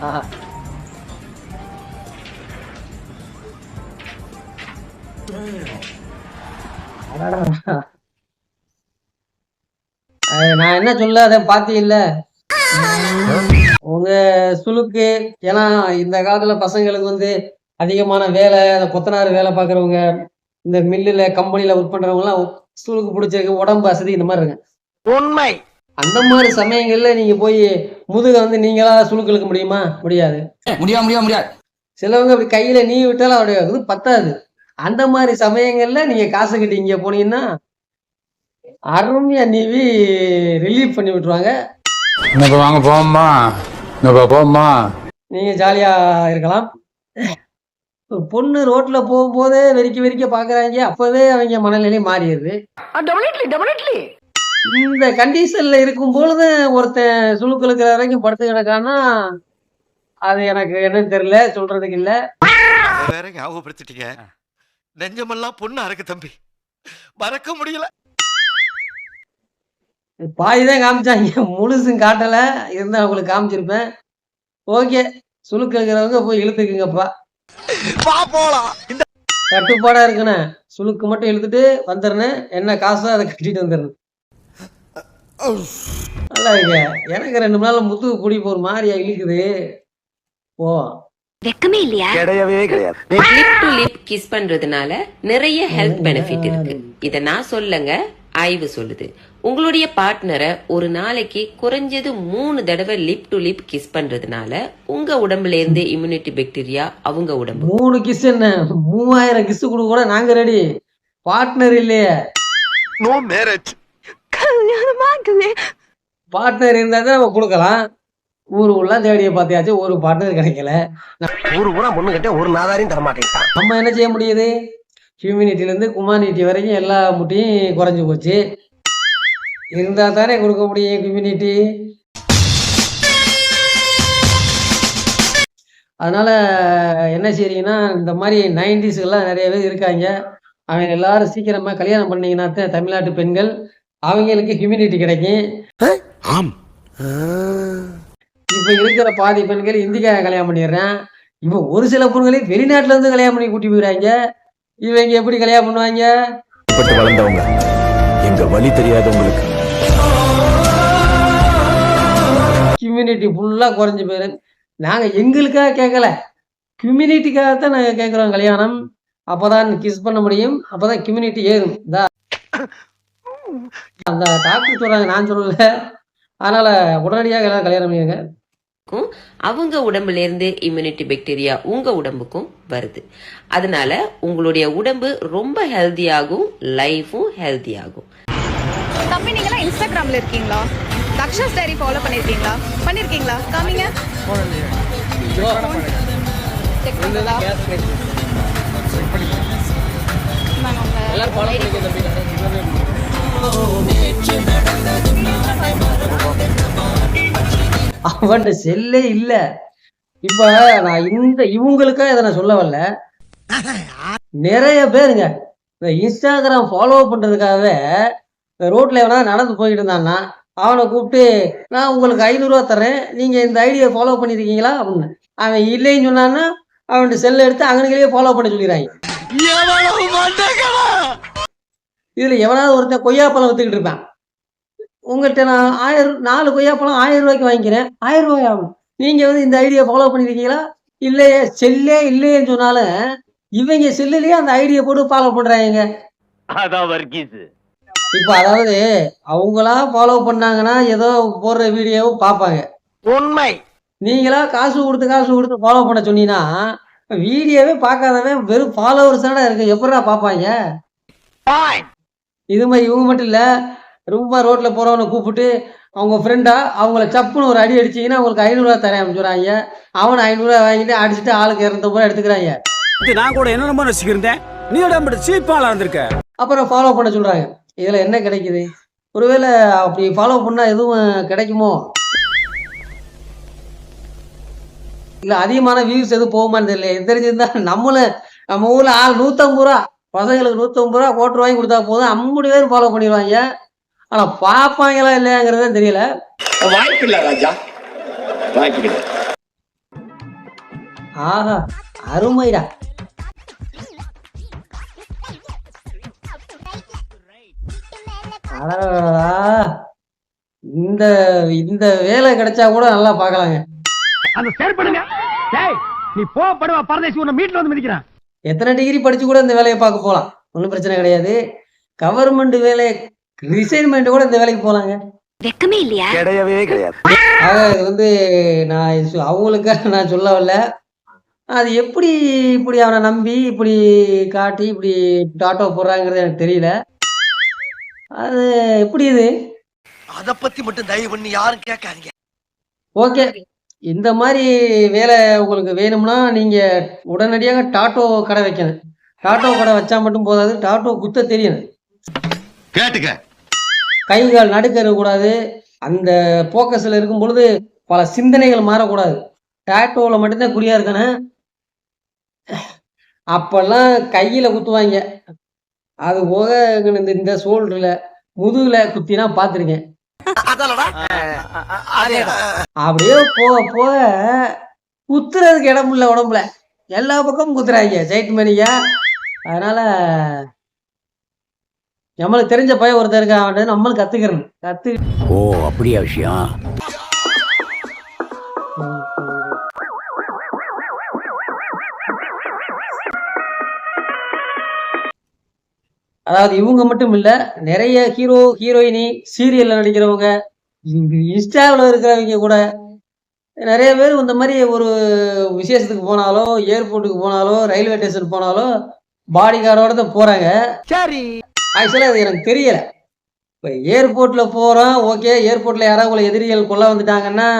ஆஹா. அடடா. நான் என்ன சொல்ல அதை பாத்தீங்கல்ல உங்க சுளுக்கு. ஏன்னா இந்த காலத்துல பசங்களுக்கு வந்து அதிகமான வேலை, அந்த கொத்தனார் வேலை பார்க்குறவங்க, இந்த மில்லுல கம்பெனில ஒர்க் பண்றவங்க எல்லாம் சுளுக்கு பிடிச்சிருக்கு, உடம்பு அசதி இந்த மாதிரி இருக்கு. உண்மை. அந்த மாதிரி சமயங்கள்ல நீங்க போய் முதுக வந்து நீங்களா சுளுக்கு இழுக்க முடியுமா? முடியாது. முடியாது. சிலவங்க அப்படி கையில நீவி விட்டாலும் அவருடைய இது பத்தாது. அந்த மாதிரி சமயங்கள்ல நீங்க காசு கட்டி இங்க போனீங்கன்னா அருமையா நீவி ரிலீஃப் பண்ணி விட்டுருவாங்க. வாங்க போமா போமா. நீங்க ஜாலியா இருக்கலாம். பொண்ணு ரோட்ல போகும்போதே வெறிக்க வெறிக்க பாக்குறாங்க, அப்பவே அவங்க மனநிலை மாறிடுது. இந்த கண்டிஷன்ல இருக்கும் பொழுது ஒருத்தன் சுளுக்கு இழுக்கிற வரைக்கும் படுத்து கிடக்கான்னா அது எனக்கு என்னன்னு தெரியல, சொல்றதுக்கு இல்ல. வேற ஞாபகப்படுத்திட்டீங்க. நெஞ்சமெல்லாம் பொண்ணு அறக்கு தம்பி, மறக்க முடியல. பாதிதான் காமிச்சாங்க, முழுசும் காட்டல. இருந்தா உங்களுக்கு காமிச்சிருப்பேன். ஓகே, சுளுக்கு இழுக்கிறவங்க போய் இழுத்துக்குங்கப்பா. போலாம். கட்டுப்பாடா இருக்குண்ணே. சுளுக்கு மட்டும் இழுத்துட்டு வந்துடுறேன், என்ன காசோ அதை கட்டிட்டு வந்துடுறேன். நல்லா இருக்கு. எனக்கு 2 நாள் முதுகு பிடிப்பு ஒரு மாதிரியா இழுக்குது. ஓ, வெக்கமே இல்லையா? கிடையவே கிடையாது. லிப் டு லிப் கிஸ் பண்றதுனால நிறைய ஹெல்த் பெனிஃபிட் இருக்கு. இத நான் சொல்லங்க, ஆய்வு சொல்லுது. உங்களுடைய பார்ட்னரை ஒரு நாளைக்கு குறைஞ்சது 3 தடவை லிப் டு லிப் கிஸ் பண்றதுனால உங்க உடம்புல இருந்து இம்யூனிட்டி பாக்டீரியா அவங்க உடம்பு 3 கிஸ் என்ன 3000 கிஸ் கொடுக்க கூட நாங்க ரெடி. பார்ட்னர் இல்லையே. No marriage. பார்ட்னர் இருந்தா தான் நம்ம கொடுக்கலாம். ஊருக்குள்ள தேடிய பார்த்தியாச்சு, ஒரு பார்ட்னர் கிடைக்கல. ஊரு பூரா பொண்ணு கிட்ட ஒரு நாதாரையும் தர மாட்டேங்கிறான். நம்ம என்ன செய்ய முடியுது? ஹியூமினிட்டில இருந்து குமானிட்டி வரைக்கும் எல்லா முட்டையும் குறைஞ்சு போச்சு. இருந்தா தானே கொடுக்க முடியும் கம்யூனிட்டி. அதனால என்ன செய்றீங்கன்னா, இந்த மாதிரி 90s எல்லாம் நிறைய பேர் இருக்காங்க. அவங்க எல்லாரும் சீக்கிரமா கல்யாணம் பண்ணீங்கன்னா தான் தமிழ்நாட்டு பெண்கள் அவங்களுக்கு ஹியூமினிட்டி கிடைக்கும். ஆம். இப்ப இருக்கிற பாதி பெண்கள் இந்திக்காக கல்யாணம் பண்ணிடுறேன். இப்ப ஒரு சில பொண்களை வெளிநாட்டுல இருந்து கல்யாணம் பண்ணி கூட்டி போயிடுறாங்க. இவங்க எப்படி கல்யாணம் பண்ணுவாங்க? வளர்ந்தவங்க எங்க வழி தெரியாதவங்களுக்கு கம்யூனிட்டி ஃபுல்லா குறைஞ்சு போயிரு. நாங்க எங்களுக்காக கேட்கல, கம்யூனிட்டிக்காகத்தான் நாங்க கேட்கிறோம் கல்யாணம். அப்பதான் கிஸ் பண்ண முடியும், அப்பதான் கம்யூனிட்டி ஏறும். அந்த டாக்டர் சொல்றாங்க, நான் சொல்லல. அதனால உடனடியாக எல்லாரும் கல்யாணம் பண்ணிடுங்க. அவங்க உடம்புல இருந்து இம்யூனிட்டி பாக்டீரியா உங்க உடம்புக்கும் வருது. அதனால உங்களுடைய உடம்பு ரொம்ப ஹெல்தி ஆகும், லைஃபும் ஹெல்தி ஆகும். தம்பி, நீங்க இன்ஸ்டாகிராம்ல இருக்கீங்களா? தக்ஷாஸ் டைரி ஃபாலோ பண்ணிருக்கீங்களா? பண்ணிருக்கீங்களா? காமிங்க. செக் பண்ணுதா? எல்லாரும் ஃபாலோ பண்ணிருக்கீங்க தம்பி. அவன்கிட்ட செல்லே இல்ல. இப்ப நான் இவங்களுக்காக இதை நான் சொல்ல வரல. நிறைய பேருங்க இந்த இன்ஸ்டாகிராம் ஃபாலோ பண்றதுக்காகவே ரோட்ல எவனா நடந்து போயிட்டு இருந்தான்னா அவனை கூப்பிட்டு, நான் உங்களுக்கு 500 ரூபா தரேன், நீங்க இந்த ஐடியா ஃபாலோ பண்ணிருக்கீங்களா அப்படின்னு. அவன் இல்லைன்னு சொன்னான்னா அவன்கிட்ட செல்ல எடுத்து அங்கனுக்கே ஃபாலோ பண்ண சொல்லிடுறாங்க. இதுல எவனாவது ஒருத்தன் கொய்யாப்பழம் வித்துக்கிட்டு இருப்பான். உங்கள்கிட்ட நான் 4 கொய்யாப்பழம் 1000 ரூபாய்க்கு வாங்கிக்கிறேன். 1000 ரூபாய் ஆகும். நீங்க வந்து இந்த ஐடியா ஃபாலோ பண்ணிருக்கீங்களா? இல்லையே, செல்லே இல்லையேன்னு சொன்னாலும் இவங்க செல்லுலயே அந்த ஐடியா போட்டு ஃபாலோ பண்றாங்க. அதான் வர்க்கீஸ். இப்ப அதாவது அவங்களா ஃபாலோ பண்ணாங்கன்னா ஏதோ போடுற வீடியோவும் பார்ப்பாங்க. உண்மை. நீங்களா காசு கொடுத்து ஃபாலோ பண்ண சொன்னீங்கன்னா வீடியோவே பார்க்காதவன் வெறும் ஃபாலோவர்ஸ் தானே இருக்கு, எப்படா பார்ப்பாங்க? இது மாதிரி இவங்க மட்டும் இல்ல, ரொம்ப ரோட்ல போறவனை கூப்பிட்டு அவங்க ஃப்ரெண்டா அவங்கள சப்புன்னு ஒரு அடி அடிச்சீங்கன்னா அவங்களுக்கு 500 ரூபா தரேன் சொல்றாங்க. அவன் 500 ரூபா வாங்கிட்டு அடிச்சுட்டு ஆளுக்கு 200 ரூபா எடுத்துக்கிறாங்க. நான் கூட என்ன ரசிக்கிறேன், நீ சீப்பாளா இருந்திருக்க. அப்புறம் ஃபாலோ பண்ண சொல்றாங்க. இதுல என்ன கிடைக்குது? ஒருவேளை அப்படி ஃபாலோ பண்ணா எதுவும் கிடைக்குமோ? இல்ல அதிகமான வியூஸ் எதுவும் போகுமான்னு தெரியல. தெரிஞ்சிருந்தா நம்ம ஊர்ல ஆள் 150 ரூபா, பசங்களுக்கு 150 ரூபா கோட்டு வாங்கி கொடுத்தா போதும், 50 பேர் ஃபாலோ பண்ணிடுவாங்க. ஆனா பாப்பாங்களா இல்லையாங்கிறதே தெரியல. வாய்ப்பு இல்ல ராஜா, வாய்ப்பு. ஆஹா, அருமைடா. அடடடடா. இந்த இந்த வேலை கிடைச்சா கூட நல்லா பார்க்கலாங்க. அந்த செயற்படுங்க. டேய் நீ போப்படுவா பரதேசி உன்னை மீட்ல வந்து மிதிக்கிறான். எத்தனை டிகிரி படிச்சு கூட இந்த வேலையை பார்க்க போகலாம், ஒன்றும் பிரச்சனை கிடையாது. கவர்மெண்ட் வேலை ரிசைன்மெண்ட் கூட இந்த வேலைக்கு போகலாங்க. வெக்கமே இல்லையா? கிடையவே கிடையாது. ஆக இது வந்து நான் அவங்களுக்காக நான் சொல்ல வரல. அது எப்படி இப்படி அவனை நம்பி இப்படி காட்டி இப்படி டாட்டோ போடுறாங்கிறது எனக்கு தெரியல. அது எப்படி இது? அத பத்தி மட்டும் தயவு பண்ணி யாரும் கேட்காதீங்க. ஓகே, இந்த மாதிரி வேலை உங்களுக்கு வேணும்னா நீங்க உடனடியாக டாட்டோ கடை வைக்கணும். டாட்டோ கடை வச்சா மட்டும் போதாது, டாட்டோ குத்த தெரியணும். கேட்டுக்க. கை கால் நடுக்க கூடாது. அந்த போக்கஸ்ல இருக்கும் பொழுது பல சிந்தனைகள் மாறக்கூடாது. டாட்டோவில் மட்டும்தான் குறியா இருக்கணும். அப்பெல்லாம் கையில குத்துவாங்க. அது போக இந்த ஷோல்டர்ல முதுகுல குத்தினா பார்த்துருக்கேன். அப்படியே போக போக குத்துறதுக்கு இடம் இல்ல உடம்புல, எல்லா பக்கமும் குத்துறாங்க சைட் மணியா. அதனால நம்மளுக்கு தெரிஞ்ச பையன் ஒருத்தர் இருக்க நம்மளும் கத்துக்கிறோம். ஓ அப்படியா விஷயம். அதாவது இவங்க மட்டும் இல்ல, நிறைய ஹீரோ ஹீரோயினி சீரியல்ல நடிக்கிறவங்க, இன்ஸ்டாவில் இருக்கிறவங்க கூட நிறைய பேர் இந்த மாதிரி ஒரு விசேஷத்துக்கு போனாலோ, ஏர்போர்ட்டுக்கு போனாலோ, ரயில்வே ஸ்டேஷன் போனாலோ பாடி கார்டோட தான் போறாங்க. சரி, ஆக்சுவலா அது எனக்கு தெரியல. இப்போ ஏர்போர்ட்ல போறோம், ஓகே. ஏர்போர்ட்ல யாராவது உங்களை எதிரிகள் கொல்ல வந்துட்டாங்கன்னா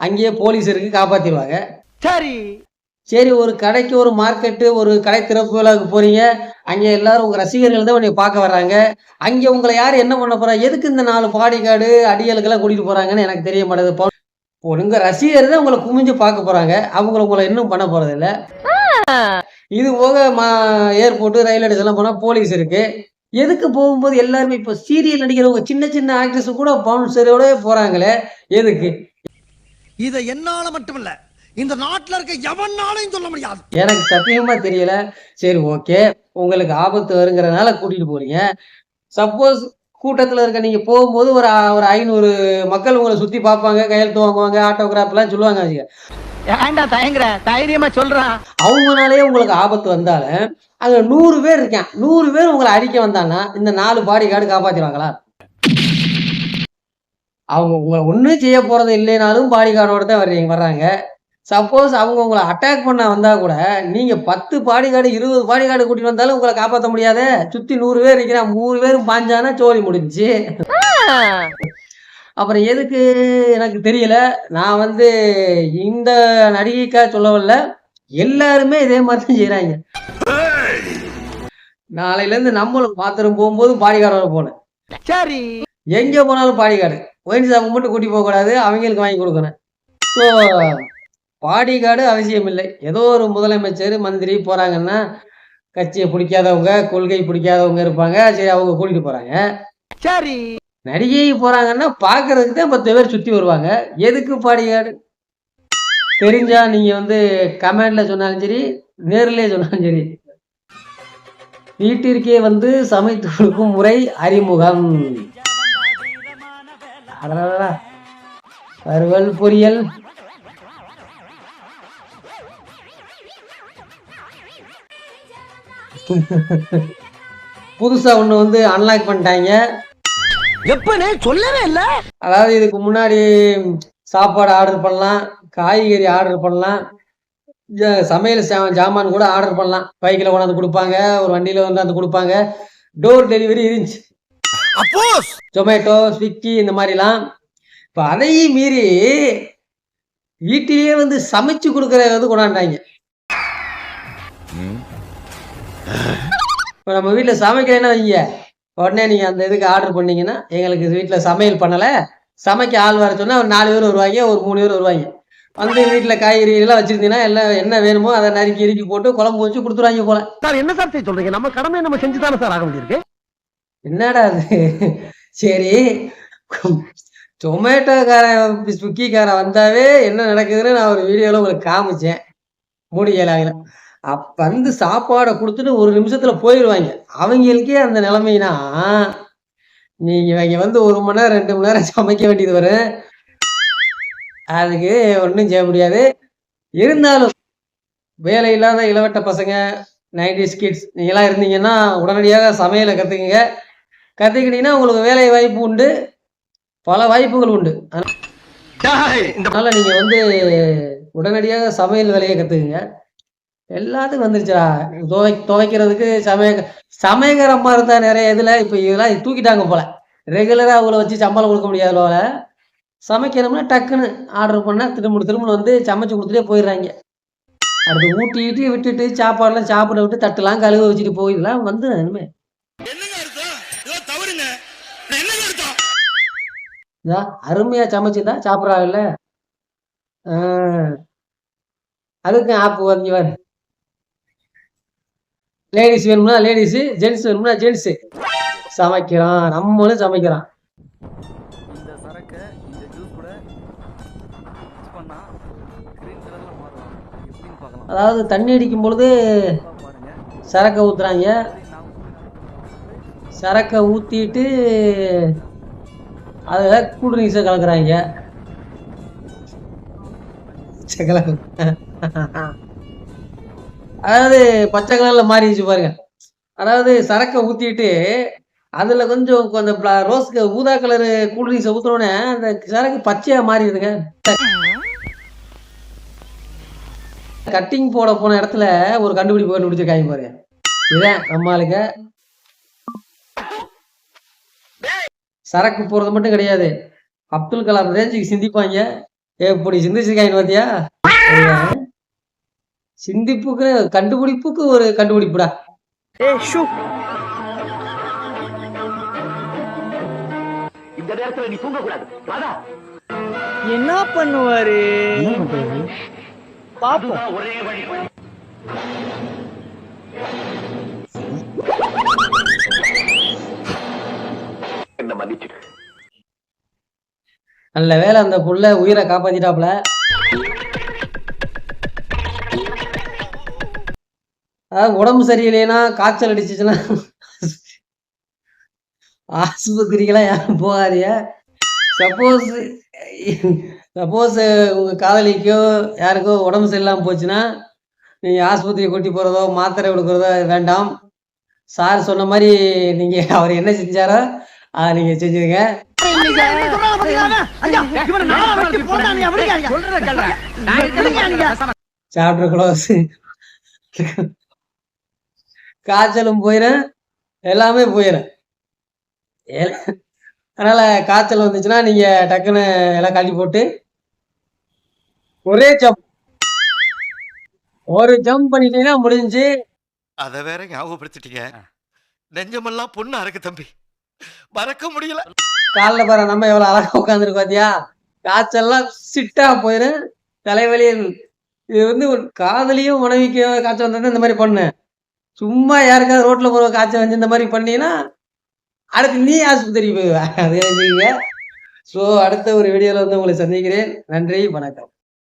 அங்கேயே போலீஸ் இருக்கு, காப்பாத்திடுவாங்க. சரி சரி, ஒரு கடைக்கு, ஒரு மார்க்கெட்டு, ஒரு கடை திறப்பு விழாவுக்கு போறீங்க. அங்க எல்லாரும் உங்க ரசிகர்கள் தான் உன்னை பார்க்க வர்றாங்க. அங்க உங்களை யாரு என்ன பண்ண போறா? எதுக்கு இந்த 4 பாடி கார்டு அடியலுக்கெல்லாம் கூட்டிட்டு போறாங்கன்னு எனக்கு தெரிய மாட்டேது. உங்க ரசிகர் தான் உங்களை குமிஞ்சு பார்க்க போறாங்க. அவங்கள உங்களை இன்னும் பண்ண போறது இல்ல. இது போக ஏர்போர்ட், ரயில்வே ஸ்டேஷன் போனா போலீஸ் இருக்கு. எதுக்கு போகும்போது எல்லாருமே இப்போ சீரியல் நடிக்கிறவங்க, சின்ன சின்ன ஆக்ட்ரஸ் கூட பவுன்சரோட போறாங்களே, எதுக்கு? இதை என்னால மட்டுமில்ல, இந்த நாட்டுல இருக்க எவனாலையும் சொல்ல முடியாது. எனக்கு சத்தியமா தெரியல. சரி, ஓகே, உங்களுக்கு ஆபத்து வருங்கிறதுனால கூட்டிட்டு போறீங்க. சப்போஸ் கூட்டத்துல இருக்க நீங்க போகும்போது ஒரு 500 மக்கள் உங்களை சுத்தி பார்ப்பாங்க, கையெழுத்து வாங்குவாங்க, ஆட்டோகிராஃப் எல்லாம் சொல்லுவாங்க. ஏன்டா தயங்குற? தைரியமா சொல்றான். அவங்கனாலேயே உங்களுக்கு ஆபத்து வந்தாலும் அங்க 100 பேர் இருக்கான், 100 பேர் உங்களை அடிக்க வந்தாங்கன்னா இந்த 4 பாடி கார்டு காப்பாத்திடுவாங்களா? அவங்க உங்களை ஒன்றும் செய்ய போறது இல்லைனாலும் பாடி கார்டோட தான் வர்றாங்க. சப்போஸ் அவங்க உங்களை அட்டாக் பண்ண வந்தா கூட நீங்க 10 பாடி கார்டு 20 பாடி கார்டு கூட்டிட்டு வந்தாலும் உங்களை காப்பாற்ற முடியாத. சுத்தி 100 பேர் இருக்கிறான், 3 பேரும் பாஞ்சானா சோழி முடிஞ்சு. அப்புறம் எதுக்கு எனக்கு தெரியல. நான் இந்த நடிகைக்கா சொல்லவில்ல, எல்லாருமே இதே மாதிரி தான் செய்யறாங்க. நாளையில இருந்து நம்மளும் பாத்திரம் போகும்போது பாடி கார்டோட போனேன். சரி, எங்க போனாலும் பாடி கார்டு. ஒயின் ஷாப்புக்கு மட்டும் கூட்டி போக கூடாது, அவங்களுக்கு வாங்கி கொடுக்கணும். ஸோ பாடி கார்டு அவசியம் இல்லை. ஏதோ ஒரு முதலமைச்சர், மந்திரி போறாங்கன்னா கட்சியை பிடிக்காதவங்க, கொள்கை பிடிக்காதவங்க இருப்பாங்க. சரி, அவங்க கூட்டிட்டு போறாங்க. சரி, நடிகை போறாங்கன்னா பாக்குறதுக்கு தான் 10 பேர் சுத்தி வருவாங்க. எதுக்கு பாடி கார்டு? தெரிஞ்சா நீங்க கமெண்ட்ல சொன்னாலும் சரி, நேர்லயே சொன்னாலும் சரி. வீட்டிற்கே சமைத்து கொடுக்கும் முறை அறிமுகம். வறுவல், பொரியல். புதுசா ஒண்ணு அன்லாக் பண்ணிட்டாங்க. எப்பனே சொல்லவே இல்ல. அதாவது இதுக்கு முன்னாடி சாப்பாடு ஆர்டர் பண்ணலாம், காய்கறி ஆர்டர் பண்ணலாம், சமையல் ஜாமான் கூட ஆர்டர் பண்ணலாம். பைக்கில் கொண்டாந்து கொடுப்பாங்க, ஒரு வண்டியில வந்து கொடுப்பாங்க. டோர் டெலிவரி இருந்துச்சு, ஜொமேட்டோ, ஸ்விக்கி, இந்த மாதிரிலாம். இப்போ அதையும் மீறி வீட்டிலேயே சமைச்சு கொடுக்கறத கொண்டாண்டாங்க. இப்போ நம்ம வீட்டில் சமைக்கிறேன்னா வைங்க, உடனே நீங்கள் அந்த இதுக்கு ஆர்டர் பண்ணீங்கன்னா, எங்களுக்கு வீட்டில் சமையல் பண்ணலை, சமைக்க ஆள் வர சொன்னால் ஒரு 4 பேர் வருவாங்க, ஒரு 3 பேர் வருவாங்க. வீட்டில் காய்கறிகள்லாம் வச்சிருந்தீங்கன்னா எல்லாம் என்ன வேணுமோ அதை நறுக்கி இறுக்கி போட்டு குழம்பு வச்சு கொடுத்துருவாங்க போல. சார் என்ன சார் சொல்றீங்க? நம்ம கடமை நம்ம செஞ்சு தானே சார் ஆக வேண்டியிருக்கு. என்னடா அது? சரி, ஜொமேட்டோக்காரன், ஸ்விக்கிக்காரன் வந்தாவே என்ன நடக்குதுன்னு நான் ஒரு வீடியோவில் உங்களுக்கு காமிச்சேன். முடியலாங்க. வந்து சாப்பாடை கொடுத்துட்டு ஒரு நிமிஷத்துல போயிடுவாங்க. அவங்களுக்கே அந்த நிலைமைனா நீங்க இவங்க வந்து 1 மணி நேரம் 2 மணி நேரம் சமைக்க வேண்டியது வரும். அதுக்கு ஒண்ணும் செய்ய முடியாது. இருந்தாலும் வேலை இல்லாத இளவட்ட பசங்க 90s கிட்ஸ் நீங்களாம் இருந்தீங்கன்னா உடனடியாக சமையலை கத்துக்குங்க. கத்துக்கிட்டீங்கன்னா உங்களுக்கு வேலை வாய்ப்பு உண்டு. பல வாய்ப்புகள் உண்டு. அதனால நீங்க வந்து உடனடியாக சமையல் வேலையை கத்துக்குங்க. எல்லாத்துக்கும் வந்துருச்சா துவைக்கிறதுக்கு சமையக்கிற அம்மா இருந்தா நிறைய இதுல இப்ப இதெல்லாம் தூக்கிட்டாங்க போல. ரெகுலரா அவங்கள வச்சு சம்பளம் கொடுக்க முடியாத போல. சமைக்கணும்னா டக்குன்னு ஆர்டர் பண்ணா திரும்ப வந்து சமைச்சு கொடுத்துட்டே போயிடுறாங்க. அடுத்து ஊட்டிட்டு விட்டுட்டு சாப்பாடுலாம் சாப்பிட விட்டு தட்டுலாம் கழுவ வச்சுட்டு போயிடலாம் வந்து இனிமே அருமையா சமைச்சுதான் சாப்பிடறாங்கல்ல. அதுக்கு ஆப்பு வந்து லேடிஸ் வேணும்னா லேடிஸ், ஜென்ஸ் வேணும்னா ஜென்ஸ். சமைக்கிறான், நம்மளும் சமைக்கிறான். இந்த சரக்கு இந்த ஜூஸ் கூட மிக்ஸ் பண்ணா கிரீன் கலர்ல மாறும். எப்படின்னு பார்க்கலாம். அதாவது தண்ணி அடிக்கும் பொழுது பாருங்க. சரக்கை ஊத்துறாங்க. சரக்கை ஊத்திட்டு அதுல கூல்ட்ரிங்க்ஸை கலக்குறாங்க. அதாவது பச்சை கலர்ல மாறிடுச்சு பாருங்க. அதாவது சரக்கை ஊத்திட்டு அதுல கொஞ்சம் அந்த ரோஸ் ஊதா கலரு கூல்ட்ரிங்க்ஸை ஊத்துறோன்னே அந்த சரக்கு பச்சையா மாறிடுதுங்க. கட்டிங் போட போன இடத்துல ஒரு கண்டுபிடிப்பு கண்டுபிடிச்சிருக்காங்க பாருங்க. இதுதான் நம்ம ஆளுங்க. சரக்கு போறது மட்டும் கிடையாது, அப்துல் கலாம் ரேஞ்சுக்கு சிந்திப்பாங்க. எப்படி சிந்திச்சிருக்காங்க பார்த்தியா? சிந்திப்புக்கு கண்டுபிடிப்புக்கு ஒரு கண்டுபிடிப்புடா. இந்த நேரத்துல நீ தூங்க கூடாது. என்ன பண்ணுவாரு பாப்போம். ஒரே வழி. என்ன மன்னிச்சிடு. நல்ல வேலை அந்த புள்ள உயிரை காப்பாத்திட்டாப்ல. அதாவது உடம்பு சரியில்லைன்னா காய்ச்சல் அடிச்சுச்சுன்னா ஆஸ்பத்திரிக்கெல்லாம் யாரும் போகாதீங்க. சப்போஸ் உங்க காதலிக்கோ யாருக்கோ உடம்பு சரியில்லாம போச்சுன்னா நீங்க ஆஸ்பத்திரி கூட்டி போறதோ மாத்திரை கொடுக்கறதோ வேண்டாம். சார் சொன்ன மாதிரி நீங்க அவர் என்ன செஞ்சாரோ அதை நீங்க செஞ்சுருங்க. Chapter close. காய்ச்சலும் போயிடும், எல்லாமே போயிடும். அதனால காய்ச்சல் வந்துச்சுன்னா நீங்க டக்குன்னு எல்லாம் கழட்டி போட்டு ஒரே ஒரு ஜம்ப் பண்ணிட்டீங்கன்னா முடிஞ்சு. அத வேற ஞாபகப்படுத்திட்டீங்க. நெஞ்சமெல்லாம் பொண்ணு அறக்கு தம்பி, மறக்க முடியல. காலைல பாரு நம்ம எவ்வளவு அழகா உட்காந்துருக்கு பாத்தியா? காய்ச்சல்லாம் சிட்டா போயிடும், தலைவலியே. இது வந்து ஒரு காதலியும் மனைவிக்கோ காய்ச்சல் வந்தது இந்த மாதிரி பண்ணு. சும்மா யாருக்காவது ரோட்ல போற காய்ச்சல் வந்து இந்த மாதிரி பண்ணீங்கன்னா அடுத்து நீ ஆஸ்பத்திரிக்கு போயிடுவ. அது ஸோ அடுத்த ஒரு வீடியோல வந்து உங்களை சந்திக்கிறேன். நன்றி, வணக்கம்.